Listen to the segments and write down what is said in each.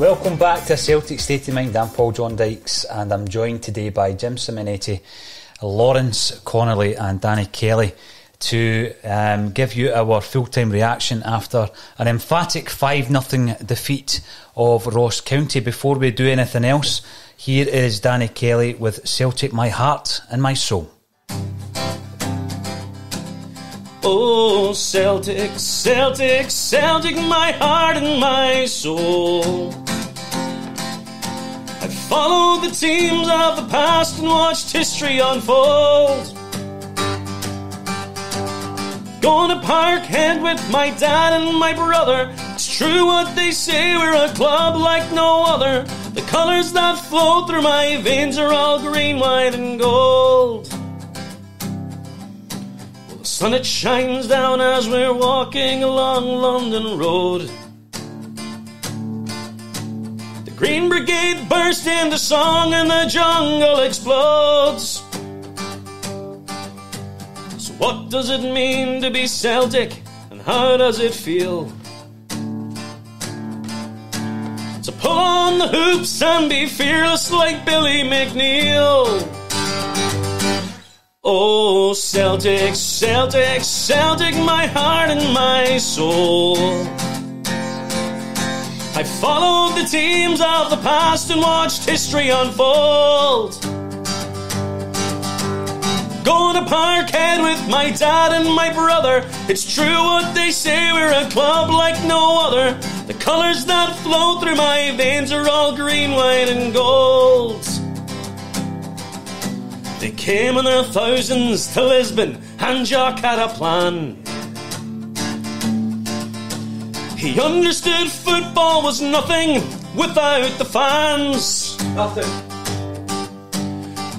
Welcome back to Celtic State of Mind. I'm Paul John Dykes, and I'm joined today by Jim Simonetti, Lawrence Connolly and Danny Kelly to give you our full-time reaction after an emphatic 5-0 defeat of Ross County. Before we do anything else, here is Danny Kelly with Celtic, My Heart and My Soul. Oh, Celtic, Celtic, Celtic, my heart and my soul. I've followed the teams of the past and watched history unfold. Going to Parkhead with my dad and my brother. It's true what they say, we're a club like no other. The colours that flow through my veins are all green, white and gold. Well, the sun it shines down as we're walking along London Road. The Green Brigade burst into song and the jungle explodes. So what does it mean to be Celtic, and how does it feel? To pull on the hoops and be fearless like Billy McNeil. Oh, Celtic, Celtic, Celtic, my heart and my soul. I followed the teams of the past and watched history unfold. Going to Parkhead with my dad and my brother. It's true what they say, we're a club like no other. The colours that flow through my veins are all green, white and gold. They came in their thousands to Lisbon, and Jock had a plan. He understood football was nothing without the fans. Nothing.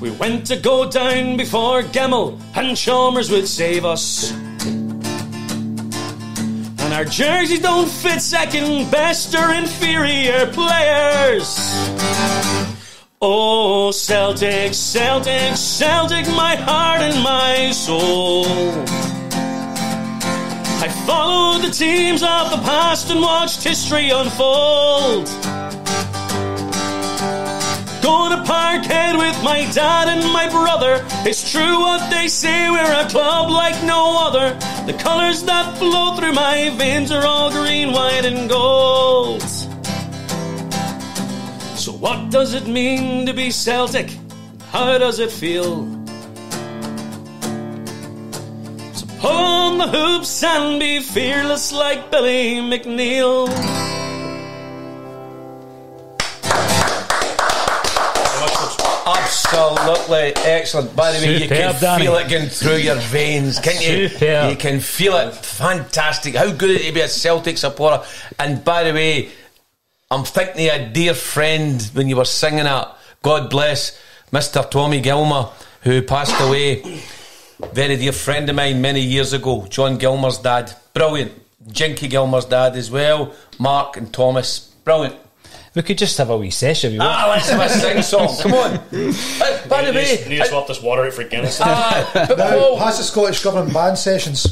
We went to go down before Gemmell and Chalmers would save us. And our jerseys don't fit second best or inferior players. Oh, Celtic, Celtic, Celtic, my heart and my soul. I followed the teams of the past and watched history unfold. Going to Parkhead with my dad and my brother. It's true what they say, we're a club like no other. The colours that flow through my veins are all green, white and gold. So what does it mean to be Celtic? How does it feel? To pull on the hoops and be fearless like Billy McNeil. Absolutely excellent. By the way, you can Danny. feel it going through your veins, can't you? Superb. You can feel it. Fantastic. How good is it to be a Celtic supporter? And by the way, I'm thinking of a dear friend when you were singing it. God bless Mr. Tommy Gilmer, who passed away. Very dear friend of mine many years ago. John Gilmer's dad. Brilliant. Jinky Gilmer's dad as well. Mark and Thomas. Brilliant. We could just have a wee session if you want. Let's have a sing song. Come on. By the way, need to swap this water out for Guinness. but Paul, has the Scottish Government banned sessions?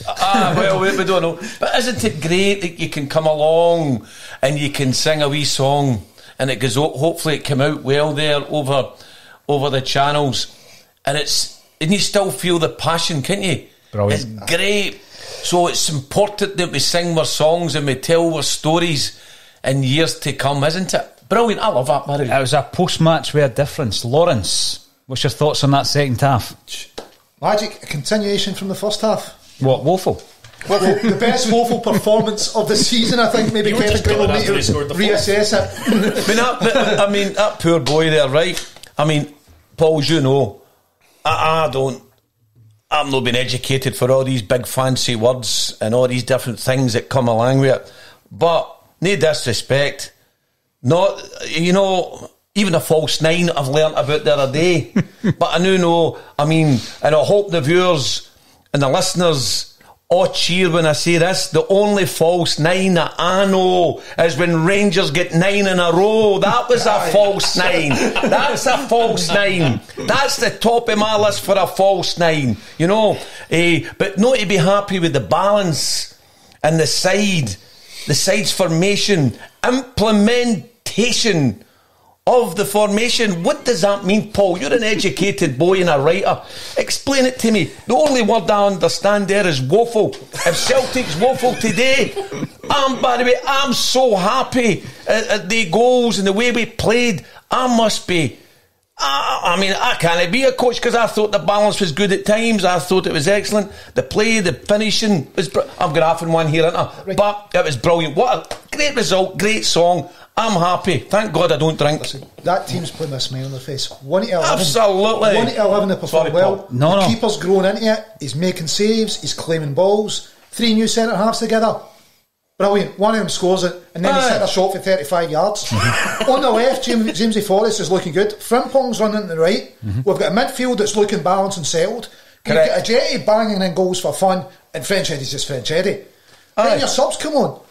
well, we don't know. But isn't it great that you can come along and you can sing a wee song and it goes? Hopefully, it came out well there over the channels, and you still feel the passion, can't you? Brilliant. It's great. So it's important that we sing our songs and we tell our stories in years to come, isn't it? Brilliant. I love that, Murray. It was a post-match with a difference. Lawrence, what's your thoughts on that second half? Magic, a continuation from the first half. What, woeful? The best woeful performance of the season, I think. Maybe Kevin Green will need to reassess it. I mean, that poor boy there, right? I mean, Paul, as you know, I'm not been educated for all these big fancy words and all these different things that come along with it. But no disrespect, even a false nine I've learnt about the other day. But I do know, and I hope the viewers and the listeners all cheer when I say this. The only false nine that I know is when Rangers get 9 in a row. That was a false nine. That's a false nine. That's the top of my list for a false nine, but not to be happy with the balance and the side's formation, implementation rotation of the formation. What does that mean, Paul? You're an educated boy and a writer. Explain it to me. The only word I understand there is woeful. If Celtic's woeful today, by the way, I'm so happy at the goals and the way we played. I must be. I mean, I can't be a coach because I thought the balance was good at times. I thought it was excellent. The play, the finishing was. I'm graphing one here, aren't I? Right. But it was brilliant. What a great result, great song. I'm happy. Thank God I don't drink. Listen, that team's playing with a smile on their face. 1 to 11. Absolutely. 1 to 11, they perform well. No. The keeper's growing into it. He's making saves. He's claiming balls. 3 new centre halves together. Brilliant. One of them scores it, and then he's hit a shot for 35 yards. On the left, Jamesy Forrest is looking good. Frimpong's running to the right. We've got a midfield that's looking balanced and settled. Correct. You've got a Jetty banging in goals for fun, and French Eddie's just French Eddie. Then your subs come on.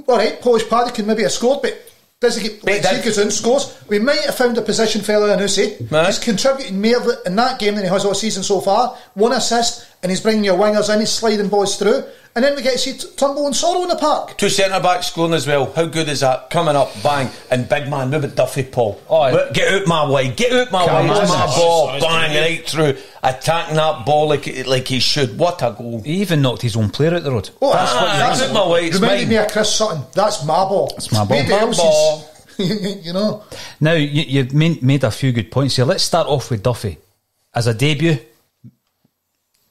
Alright, Polish Paddy can maybe have scored, but does he get he goes in, scores? We might have found a position fella in Uzi. He's contributing more in that game than he has all season so far. 1 assist, and he's bringing your wingers in, he's sliding boys through. And then we get to see Turnbull and Sorrow in the park. 2 centre-backs scoring as well. How good is that? Coming up, bang. And big man, move it Duffy, Paul. Get out my way. Get out my way. It's my ball. Bang, right through. Attacking that ball like he should. What a goal. He even knocked his own player out the road. That's out my way. It's reminded me of Chris Sutton. That's my ball. It's my ball. My ball. You know. Now, you've made a few good points here. Let's start off with Duffy. As a debut.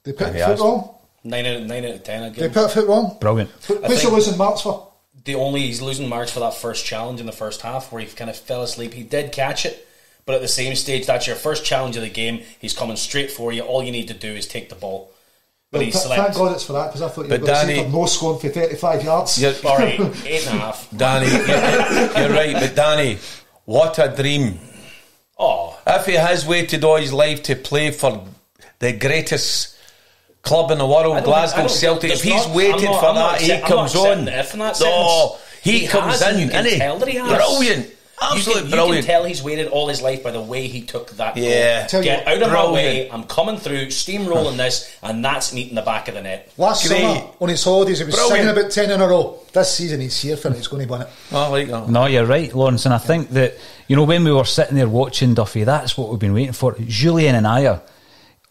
They put the foot wrong. 9 out of 10 again. They put a foot wrong. Brilliant. Who's he losing marks for? He's losing marks for that first challenge in the first half where he kind of fell asleep. He did catch it, but at the same stage, that's your first challenge of the game. He's coming straight for you. All you need to do is take the ball. But he slept. Thank God it's for that, because I thought you were going to say for no scoring for 35 yards. Sorry, 8.5. Danny, you're right, but Danny, what a dream. Oh, if he has waited all his life to play for the greatest club in the world, Glasgow Celtic, if he's waited for that, he comes on. He comes in, isn't he? Brilliant. Absolutely brilliant. You can tell he's waited all his life by the way he took that goal. Get out of my way, I'm coming through, steamrolling this, and that's meeting the back of the net. Last summer, on his holidays, he was singing about 10 in a row. This season, he's here for it, he's going to win it. I like that. No, you're right, Lawrence, and I think that, when we were sitting there watching Duffy, that's what we've been waiting for. Julian and Ayer,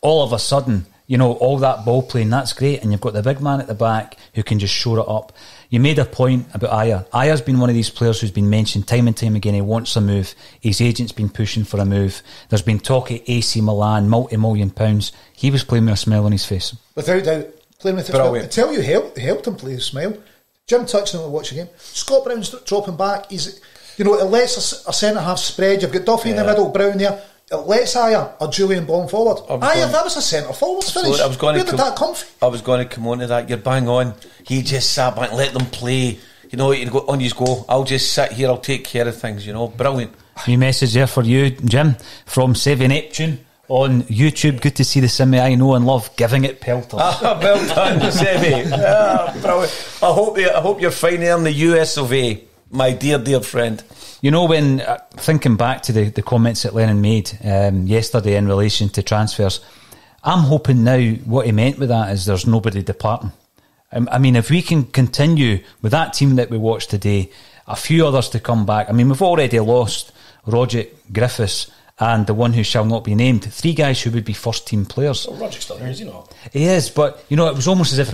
all of a sudden, all that ball playing, that's great, and you've got the big man at the back who can just shore it up. You made a point about Ayer. Ayer's been one of these players who's been mentioned time and time again. He wants a move. His agent's been pushing for a move. There's been talk at AC Milan, multi-million pounds. He was playing with a smile on his face. Without doubt, playing with a smile. I tell you, helped him play with a smile. Jim touched on it watch again. Scott Brown's dropping back. It lets a centre-half spread. You've got Duffy in the middle, Brown there. It lets Ayer or Julian Bond forward. That was a centre-forward finish. Where did that come from? I was going to come on to that. You're bang on. He just sat back and let them play. You go on you go. I'll just sit here. I'll take care of things. Brilliant. New message there for you, Jim, from Seven Neptune on YouTube. Good to see the Simi I know and love giving it pelters. Well done, Sevi. Brilliant. I hope you're fine there in the US of A, my dear friend. When thinking back to the comments that Lennon made yesterday in relation to transfers, I'm hoping now what he meant with that is there's nobody departing. If we can continue with that team that we watched today, a few others to come back. We've already lost Rogic, Griffiths, and the one who shall not be named. 3 guys who would be first team players. Well, Rogic's still here, is he not? He is, but it was almost as if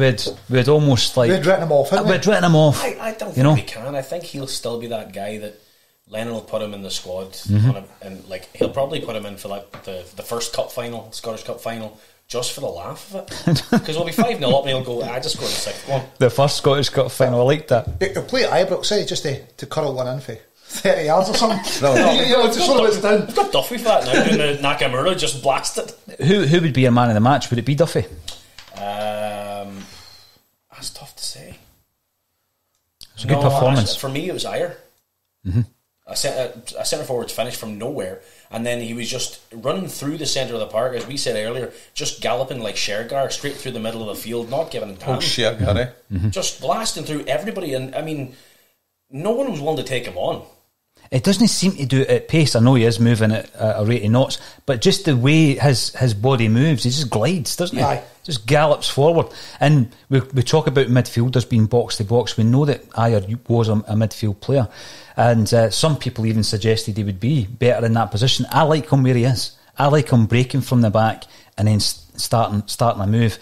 we'd almost like... We'd written him off, hadn't we? We'd written him off. I don't think we can. I think he'll still be that guy that Lennon will put him in the squad, and he'll probably put him in for the first cup final, Scottish Cup final, just for the laugh of it. Because we'll be 5-0 up and he'll go, I just scored the 6th one. The first Scottish Cup final, I like that. He'll play at Ibrox, just to curl one in for 30 yards or something. We've got Duffy for that now, doing the Nakamura, just blasted. Who would be a man of the match? Would it be Duffy? That's tough to say. It's a good performance. Actually, for me, it was Ayer. A centre forward's finished from nowhere, and then he was just running through the centre of the park, as we said earlier, just galloping like Shergar straight through the middle of the field, not giving a damn. Shergar, Just blasting through everybody, and no one was willing to take him on. It doesn't seem to do it at pace. I know he is moving at a rate of knots, but just the way his body moves, he just glides, doesn't he? Aye. Just gallops forward. And we talk about midfielders being box to box. We know that Ajer was a midfield player, and some people even suggested he would be better in that position. I like him where he is. I like him breaking from the back and then starting a move.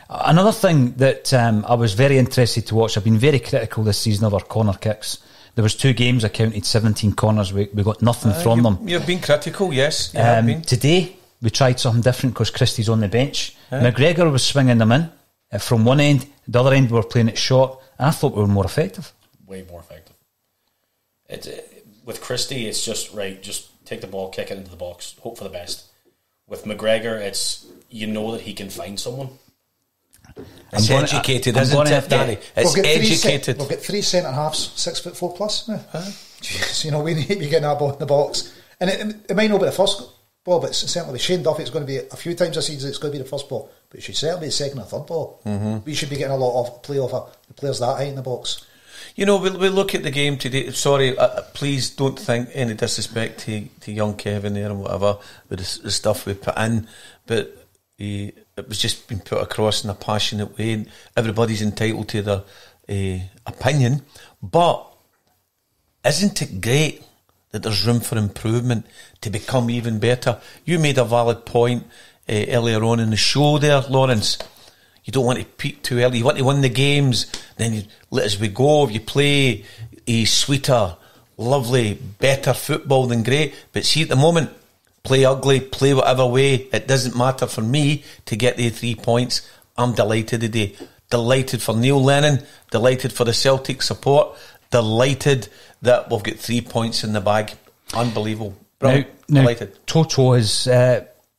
Another thing that I was very interested to watch, I've been very critical this season of our corner kicks. There was 2 games I counted 17 corners. We got nothing from them. You've been critical, yes. You have been. Today we tried something different because Christie's on the bench. McGregor was swinging them in from one end, the other end we were playing it short, and I thought we were more effective. Way more effective. With Christie, it's just right. Just take the ball, kick it into the box, hope for the best. With McGregor, it's you know that he can find someone. It's educated, isn't it, Danny? It's educated. We've got 3 centre halves, 6'4" plus. Jeez, you know, we need to be getting that ball in the box, and it might not be the first ball, but certainly with Shane Duffy, it's going to be a few times this season. It's going to be the first ball, but it should certainly be the second or third ball. We should be getting a lot of play off the players that high in the box. You know, we'll look at the game today. Sorry, please don't think any disrespect to young Kevin there and whatever with the stuff we put in, but it was just been put across in a passionate way. Everybody's entitled to their opinion, but isn't it great that there's room for improvement to become even better? You made a valid point earlier on in the show there, Lawrence. You don't want to peak too early. You want to win the games. Then you let as we go. If you play a sweeter, lovely, better football, than great. But see, at the moment, play ugly, play whatever way. It doesn't matter for me to get the 3 points. I'm delighted today. Delighted for Neil Lennon. Delighted for the Celtic support. Delighted that we've got 3 points in the bag. Unbelievable. Now, delighted. Toto is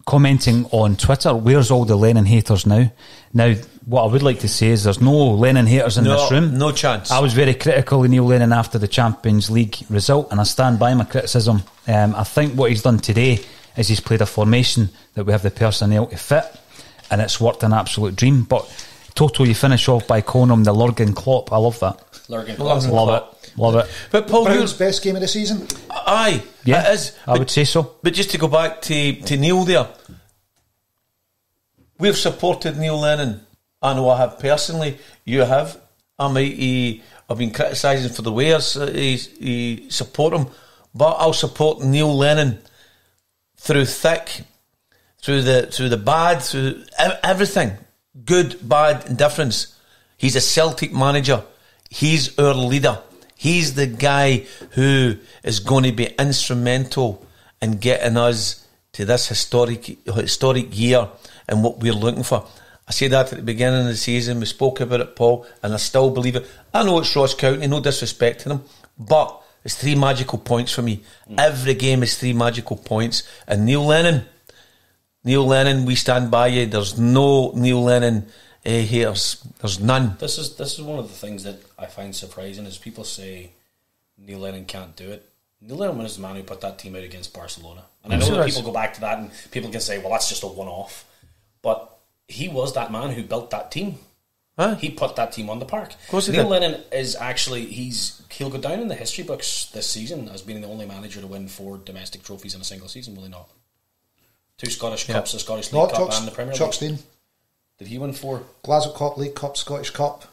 commenting on Twitter, where's all the Lennon haters now? Now, what I would like to say is there's no Lennon haters in this room. No chance. I was very critical of Neil Lennon after the Champions League result, and I stand by my criticism. I think what he's done today is he's played a formation that we have the personnel to fit, and it's worked an absolute dream. But Toto, you finish off by calling him the Lurgan Klopp. I love that. Lurgan Klopp. Love it. But Paul, Brown's best game of the season. Aye, yeah, it is. I would say so. But just to go back to Neil there, we've supported Neil Lennon. I know I have personally. You have. I've been criticising for the way he support him, but I'll support Neil Lennon through thick, through the bad, through everything, good, bad, indifference. He's a Celtic manager. He's our leader. He's the guy who is going to be instrumental in getting us to this historic year and what we're looking for. I said that at the beginning of the season. We spoke about it, Paul, and I still believe it. I know it's Ross County, no disrespect to them, but it's 3 magical points for me. Every game is 3 magical points. And Neil Lennon, we stand by you. There's no Neil Lennon haters. There's none. This is one of the things that I find surprising is people say Neil Lennon can't do it. Neil Lennon was the man who put that team out against Barcelona. And I know that people go back to that and people can say, well, that's just a one-off. But he was that man who built that team. Huh? He put that team on the park. Neil Lennon is actually, he'll go down in the history books this season as being the only manager to win 4 domestic trophies in a single season, will he not? 2 Scottish Cups, the Scottish League Cup and the Premier Chuck League. Stein. Did he win 4? Glasgow Cup, League Cup, Scottish Cup,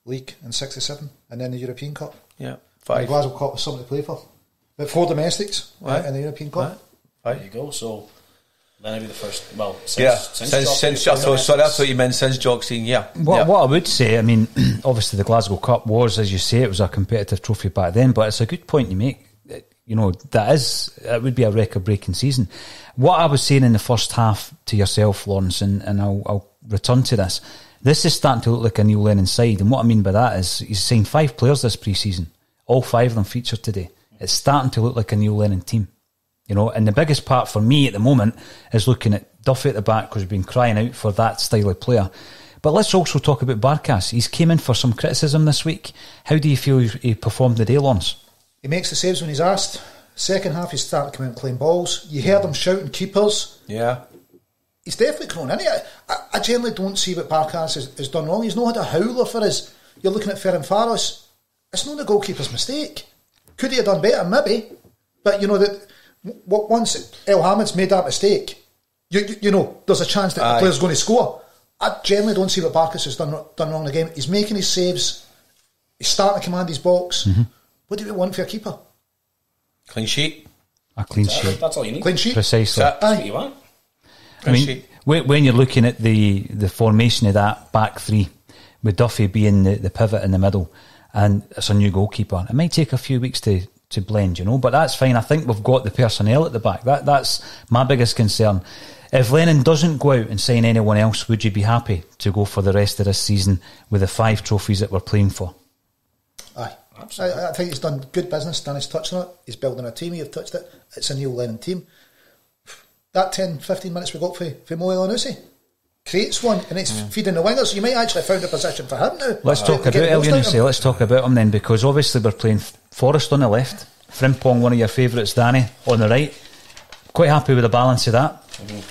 League in 67, and then the European Cup. Yeah, 5. The Glasgow Cup was something to play for. But 4 domestics in the European Cup. There you go. So then it'd be the first. Well, since I thought you meant since Jock Stein. Yeah. What I would say, I mean, obviously the Glasgow Cup was, as you say, it was a competitive trophy back then. But it's a good point you make. You know, it would be a record-breaking season. What I was saying in the first half to yourself, Lawrence, and I'll return to this. This is starting to look like a Neil Lennon side, and what I mean by that is he's signed 5 players this pre-season. All 5 of them featured today. It's starting to look like a Neil Lennon team. You know, and the biggest part for me at the moment is looking at Duffy at the back because we've been crying out for that style of player. But let's also talk about Barkas. He's came in for some criticism this week. How do you feel he performed today, Lawrence? He makes the saves when he's asked. Second half, he's starting to come out and claim balls. You heard him shouting keepers. Yeah. He's definitely grown in it. I generally don't see what Barkas has done wrong. He's not had a howler for us. You're looking at Ferencváros. It's not the goalkeeper's mistake. Could he have done better? Maybe. But you know that once El Hamid's made that mistake, you know there's a chance that the player's going to score. I generally don't see what Barkas has done wrong in the game. He's making his saves. He's starting to command his box. What do we want for a keeper? Clean sheet. A clean sheet. That's all you need. Clean sheet. Precisely. That's what you want. I mean, when you're looking at the formation of that back three, with Duffy being the pivot in the middle, and it's a new goalkeeper, it might take a few weeks to blend, you know, but that's fine. I think we've got the personnel at the back. That's my biggest concern. If Lennon doesn't go out and sign anyone else, would you be happy to go for the rest of this season with the 5 trophies that we're playing for? Aye. I think he's done good business. Danny's touched on it. He's building a team. You've touched it. It's a Neil Lennon team. That 10-15 minutes we got for Mo Elanusi creates one, and it's feeding the wingers. You might actually have found a position for him now. Let's talk about Elanusi. Let's talk about him then, because obviously we're playing Forrest on the left, Frimpong, one of your favourites, Danny, on the right. Quite happy with the balance of that.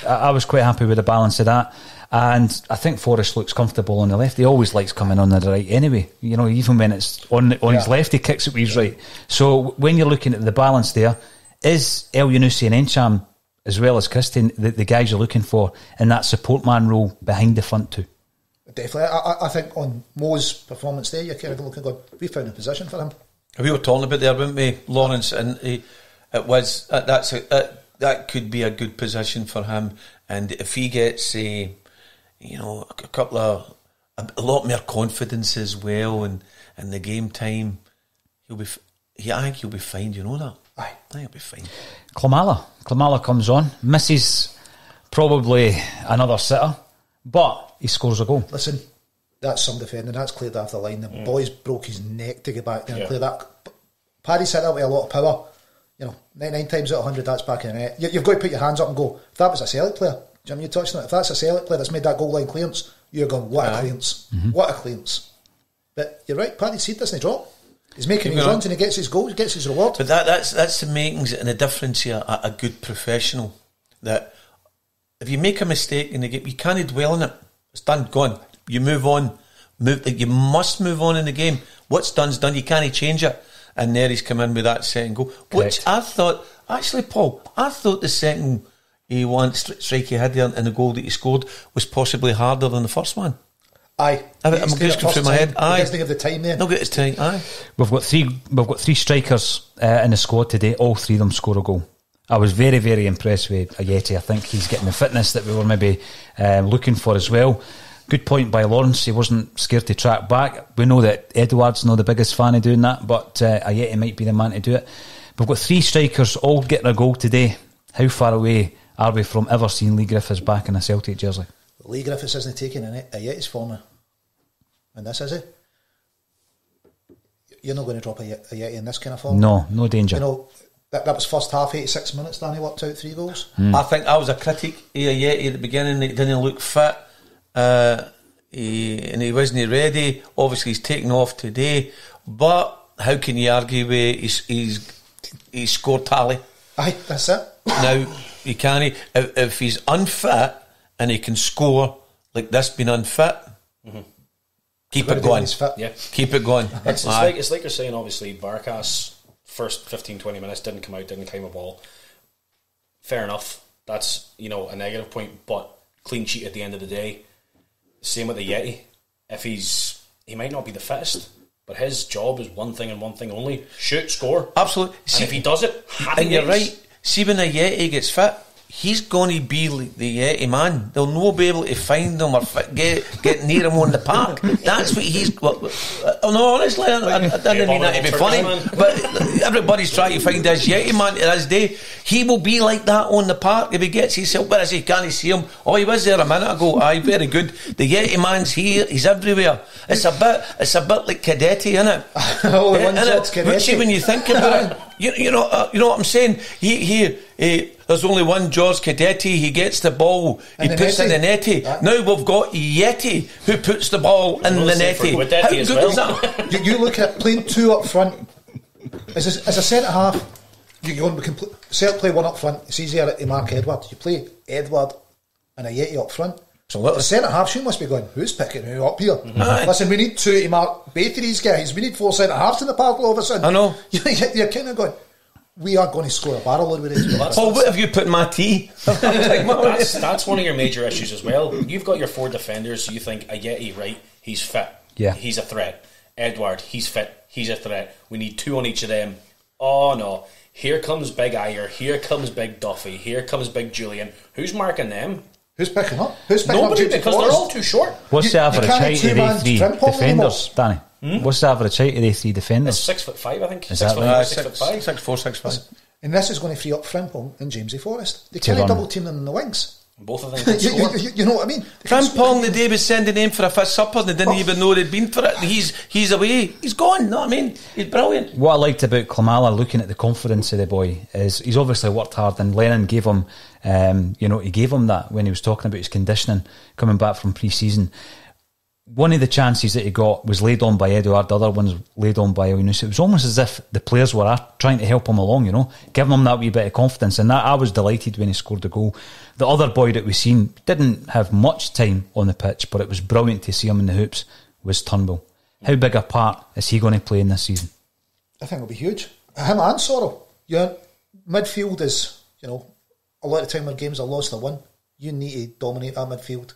I was quite happy with the balance of that, and I think Forrest looks comfortable on the left. He always likes coming on the right anyway, you know, even when it's on his left he kicks it with his right. So when you're looking at the balance there, is Elyounoussi and Encham as well as Christian the guys you're looking for in that support man role behind the front two? Definitely. I think on Mo's performance there, you're kind of looking good. We found a position for him. We were talking about there, weren't we, Lawrence? And it was that could be a good position for him, and if he gets a lot more confidence as well, and the game time, I think he'll be fine. You know that? Aye, I think he'll be fine. Klimala comes on, misses probably another sitter, but he scores a goal. Listen, that's some defending. That's cleared off the line. The boys broke his neck to get back there and play that. Paddy hit that with a lot of power. You know, 99 times out of 100, that's back in the net. You've got to put your hands up and go, if that was a Celtic player, Jim, you touched on it, if that's a Celtic player that's made that goal line clearance, you're going, what a clearance. What a clearance. But you're right, Paddy's seat doesn't drop. He's making his runs and he gets his goals, he gets his reward. But that's the makings and the difference here, a good professional. That if you make a mistake in the game, you can't dwell on it. It's done, gone. You move on. You must move on in the game. What's done's done, you can't change it. And there he's come in with that second goal, which I thought, actually, Paul, I thought the second strike he had there and the goal that he scored was possibly harder than the first one. Aye, I'm just going through my head. Aye, he doesn't have the time there. No, get his time. Aye, we've got three strikers in the squad today. All three of them score a goal. I was very, very impressed with Ajeti. I think he's getting the fitness that we were maybe looking for as well. Good point by Lawrence. He wasn't scared to track back. We know that Edouard's not the biggest fan of doing that, but Ajeti might be the man to do it. We've got three strikers all getting a goal today. How far away are we from ever seeing Lee Griffiths back in a Celtic jersey? Lee Griffiths isn't taking Ajeti's form in this, is he? You're not going to drop Ajeti in this kind of form? No danger. You know, that was first half, 86 minutes, Danny worked out 3 goals. I think I was a critic of Ajeti at the beginning. He didn't look fit. He wasn't ready. Obviously he's taken off today, but how can you argue with his score tally? Aye, that's it. Now you can't. If he's unfit and he can score like this, being unfit, keep it going. Yeah, keep it going. It's like you're saying. Obviously, Barkas first 15-20 minutes didn't come out, didn't claim a ball. Fair enough. That's a negative point, but clean sheet at the end of the day. Same with the Yeti. If he might not be the fittest, but his job is one thing and one thing only: shoot, score. Absolutely. And if he does it, and you're right. See, when the Yeti gets fit, he's going to be like the Yeti man. They'll not be able to find him or get near him on the park. That's what he's. No, honestly, I didn't mean that to be funny, but everybody's trying to find this Yeti man to this day. He will be like that on the park if he gets himself. Where is he? Can't he see him? Oh, he was there a minute ago. Aye, very good. The Yeti man's here. He's everywhere. It's a bit like Cadetti, isn't it? Oh, Cadetti. See, when you think about it, you know what I'm saying. There's only one George Cadetti. He gets the ball, he puts in the netty. Now we've got Yeti who puts the ball in the netty. How good is that? You look at playing 2 up front as a centre half. Celtic play 1 up front. It's easier to mark Edward. You play Edward and Ajeti up front. So the centre half, she must be going, who's picking who up here? Listen, we need 2 to mark both of these guys. We need 4 centre halves in the park all of a sudden. I know. You're kind of going, we are going to score a barrel load with it. Paul, what have you put in my tea? That's one of your major issues as well. You've got your 4 defenders, so you think Ayeti, right, he's fit, he's a threat. Edward, he's fit, he's a threat. We need 2 on each of them. Oh no, here comes Big Ayer, here comes Big Duffy, here comes Big Julian. Who's marking them? Who's picking up? Who's picking Nobody, up because they're all too short. What's the average height of the 3 defenders, Danny? What's the average height of the 3 defenders? It's 6'5", I think. Is that right? 6'5". 6'4", 6'5". And this is going to free up Frimpong and Jamesy Forrest. They can't double team them in the wings. Both of them can score. You know what I mean? Frimpong the day was sending him for a fist supper and they didn't even know they'd been for it. He's away. He's gone, know what I mean? He's brilliant. What I liked about Klimala, looking at the confidence of the boy, is he's obviously worked hard, and Lennon gave him, he gave him that when he was talking about his conditioning coming back from pre-season. One of the chances that he got was laid on by Eduard, the other one's laid on by Yunus. It was almost as if the players were trying to help him along, giving him that wee bit of confidence, and that I was delighted when he scored the goal. The other boy that we seen didn't have much time on the pitch, but it was brilliant to see him in the hoops, was Turnbull. How big a part is he going to play in this season? I think it'll be huge. Him and Sorrell. Midfield is, a lot of time where games are lost or won, you need to dominate that midfield,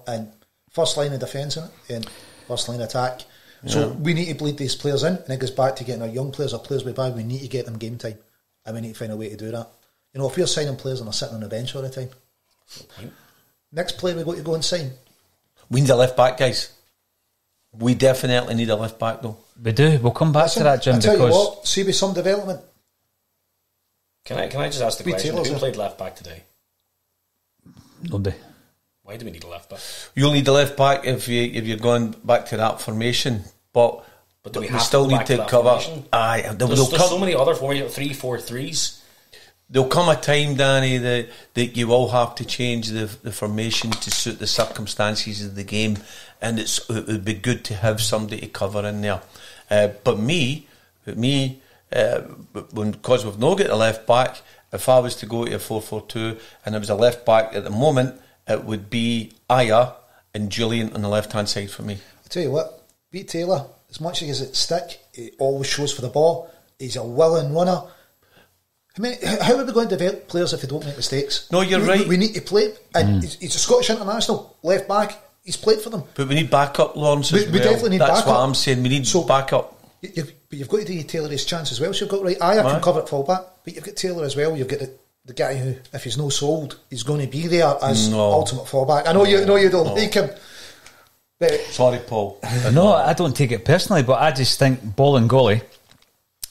and first line of defence in it and first line attack. So we need to bleed these players in, and it goes back to getting our young players or players we buy. We need to get them game time, and we need to find a way to do that. If we're signing players and they're sitting on the bench all the time, next player we got to go and sign. We need a left back, guys. We definitely need a left back, though. We do. We'll come back to that, Jim. I tell you what, see with some development. Can I just ask the question? Who played left back today? Nobody. Why do we need a left back? You'll need a left back if you're going back to that formation, but do we still need to cover. There's so many other 3-4-3s. There'll come a time, Danny, that you will have to change the formation to suit the circumstances of the game, and it would be good to have somebody to cover in there. But because we've not got a left back, if I was to go to a 4-4-2 and there was a left back at the moment, it would be Aya and Julian on the left hand side for me. I tell you what, B. Taylor, as much as it stick, he always shows for the ball. He's a willing runner. I mean, how are we going to develop players if they don't make mistakes? No, you're right. We need to play, and he's a Scottish international left back. He's played for them, but we need backup, Lawrence. We definitely need backup. That's what I'm saying. We need backup. But you've got to do Taylor his chance as well. So you've got Aya can cover at full back, but you've got Taylor as well. You've got the guy who, if he's no sold, he's going to be there as ultimate fallback. I know you don't like him. Sorry, Paul. No, I don't take it personally, but I just think ball and goalie,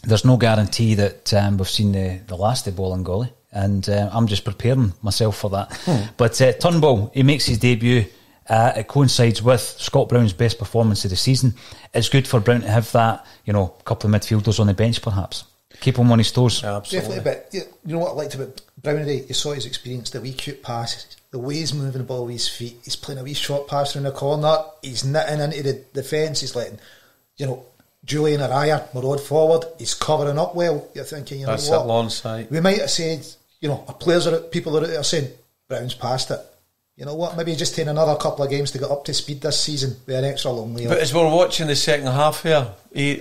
there's no guarantee that we've seen the last of ball and goalie, and I'm just preparing myself for that. But Turnbull, he makes his debut. It coincides with Scott Brown's best performance of the season. It's good for Brown to have that, couple of midfielders on the bench perhaps. Keep him on his toes. Yeah, absolutely. Definitely, but you know what I liked about Brown today? You saw his experience, the wee cute passes, the way he's moving the ball with his feet. He's playing a wee short pass around the corner. He's knitting into the defence. He's letting, Julian or Aya Marod forward. He's covering up well. You're thinking, that's what? It long side. We might have said, people are out there saying Brown's past it. You know what? Maybe just take another couple of games to get up to speed this season with an extra long way. But as we're watching the second half here,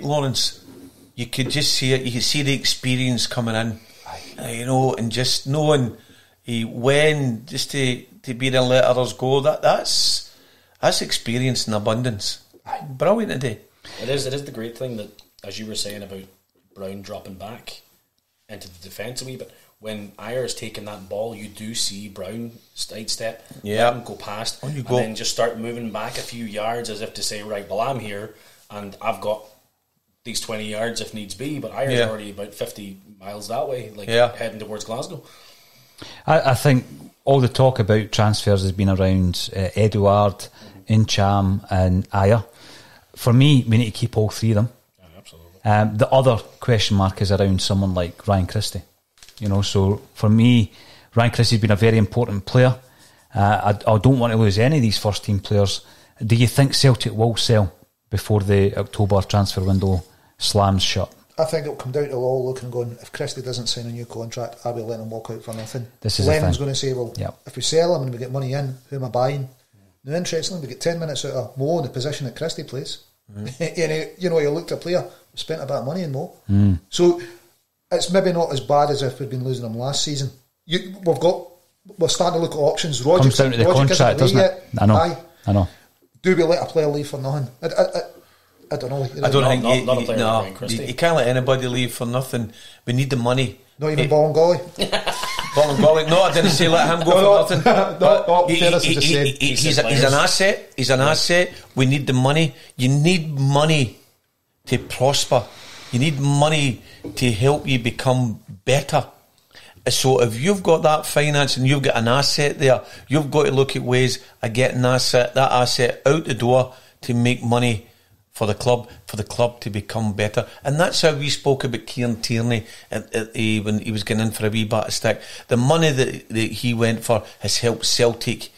Lawrence, you could just see it. You could see the experience coming in, and just knowing when just to be there and let others go. That's experience in abundance. Brilliant today. It is the great thing that, as you were saying about Brown dropping back into the defence a wee bit. When Ayer's taking that ball, you do see Brown sidestep, let him go past, and then just start moving back a few yards as if to say, right, well, I'm here and I've got these 20 yards if needs be, but Ayer's already about 50 miles that way, heading towards Glasgow. I think all the talk about transfers has been around Eduard, Incham and Ayer. For me, we need to keep all three of them. Yeah, absolutely. The other question mark is around someone like Ryan Christie. So for me, Ryan Christie's been a very important player. I don't want to lose any of these first team players. Do you think Celtic will sell before the October transfer window slams shut? I think it'll come down to all looking and going, if Christie doesn't sign a new contract, I'll be letting him walk out for nothing. Lennon's going to say, if we sell him and we get money in, who am I buying? Now, interestingly, we get 10 minutes out of Mo in the position that Christie plays. And you look at a player, we spent a bit of money in Mo. So it's maybe not as bad as if we'd been losing him last season. We're starting to look at options. Roger, comes down to the contract, doesn't it? I know. Do we let a player leave for nothing? I don't know. I don't think not a player like Ryan Christie. you can't let anybody leave for nothing. We need the money. Not even Bolingoli. Bolingoli. No, I didn't say let him go for nothing. He's an asset. He's an asset. We need the money. You need money to prosper. You need money to help you become better. So if you've got that finance and you've got an asset there, you've got to look at ways of getting that asset out the door to make money for the club to become better. And that's how we spoke about Kieran Tierney when he was getting in for a wee bit of stick. The money that he went for has helped Celtic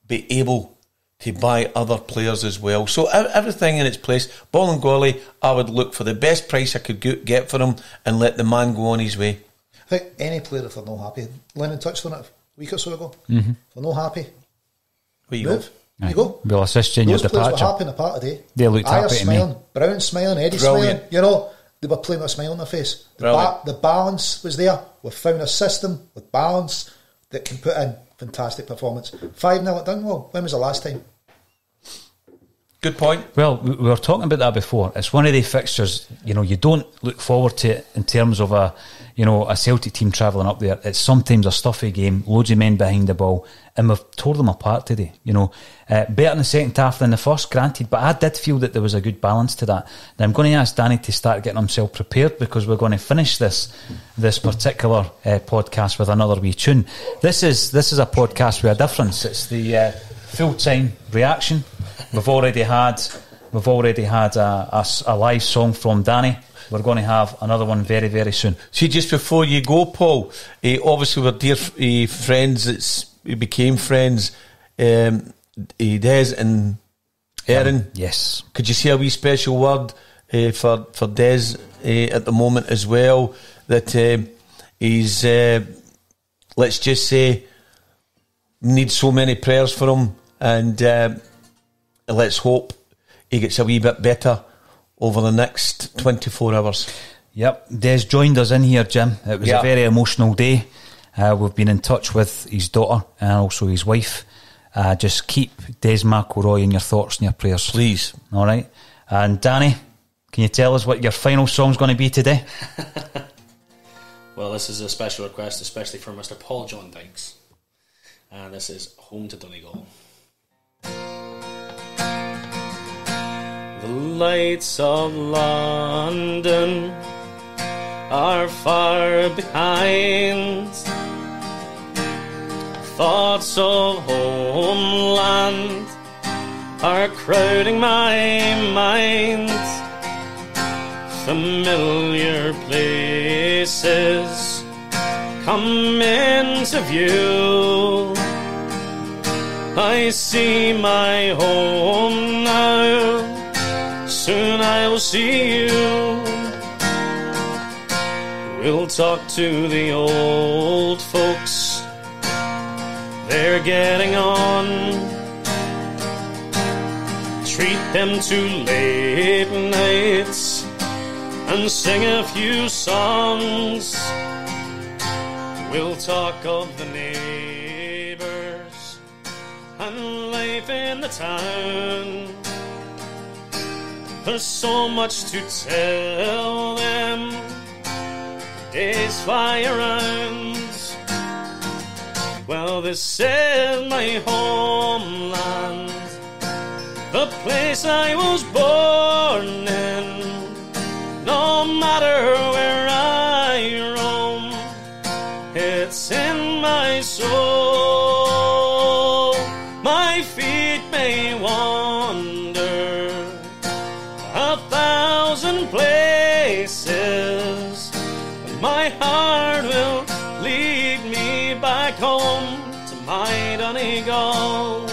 be able to buy other players as well. So everything in its place. Bolingoli, I would look for the best price I could get for him and let the man go on his way. I think any player, if they're not happy, Lennon touched on it a week or so ago. If they're not happy, move. You go. We'll assist you in your departure. Those players were happy in the part today. They looked happy to smiling, me. Brown smiling, Eddie Brilliant. smiling. They were playing with a smile on their face. The balance was there. We've found a system with balance that can put in fantastic performance. 5-0 at Dungwall. When was the last time? Good point. Well, we were talking about that before. It's one of the fixtures, you don't look forward to it in terms of a Celtic team travelling up there. It's sometimes a stuffy game, loads of men behind the ball, and we've tore them apart today. Better in the second half than the first, granted, but I did feel that there was a good balance to that. Now I'm going to ask Danny to start getting himself prepared because we're going to finish this particular podcast with another wee tune. This is a podcast with a difference. It's the full-time reaction. We've already had a live song from Danny. We're going to have another one very, very soon. See, just before you go, Paul, obviously we're dear friends. We became friends. Des and Erin. Yes. Could you say a wee special word for Des at the moment as well? That he's, let's just say, need so many prayers for him, and let's hope he gets a wee bit better over the next 24 hours. Yep, Des joined us in here, Jim. It was a very emotional day. We've been in touch with his daughter and also his wife. Just keep Des McElroy in your thoughts and your prayers, please. All right. And Danny, can you tell us what your final song's going to be today? Well, this is a special request, especially from Mr. Paul John Dykes. And this is Home to Donegal. The lights of London are far behind. Thoughts of homeland are crowding my mind. Familiar places come into view. I see my home now. Soon I will see you. We'll talk to the old folks. They're getting on. Treat them to late nights and sing a few songs. We'll talk of the neighbours and life in the town. There's so much to tell them. Days fly around. Well, this is my homeland, the place I was born in. No matter where I roam, it's in my soul. My feet may wander 1,000 places, but my heart will lead me back home to my Donegal.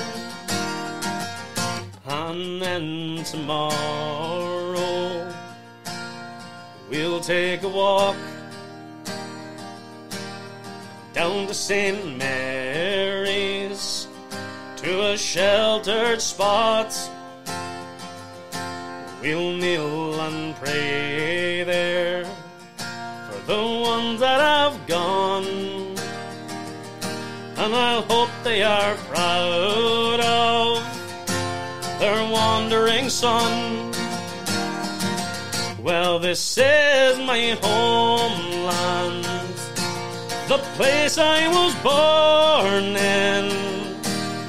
And then tomorrow we'll take a walk down to St. Mary's, to a sheltered spot. We'll kneel and pray there for the ones that have gone, and I hope they are proud of their wandering son. Well, this is my homeland, the place I was born in.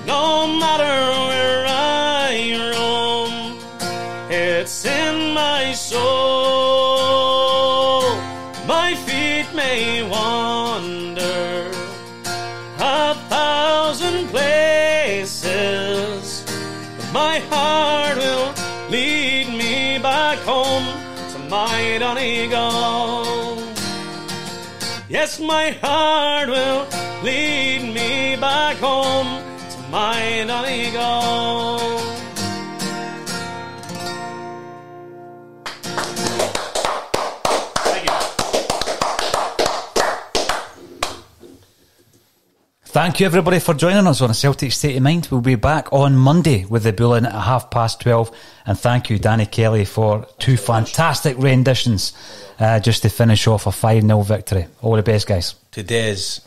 No matter where I roam, it's in my soul. My feet may wander 1,000 places, but my heart will lead me back home to my Donegal. Yes, my heart will lead me back home to my Donegal. Thank you everybody for joining us on a Celtic State of Mind. We'll be back on Monday with the Bulletin at 12:30. And thank you, Danny Kelly, for two fantastic renditions just to finish off a 5-0 victory. All the best, guys. To Des.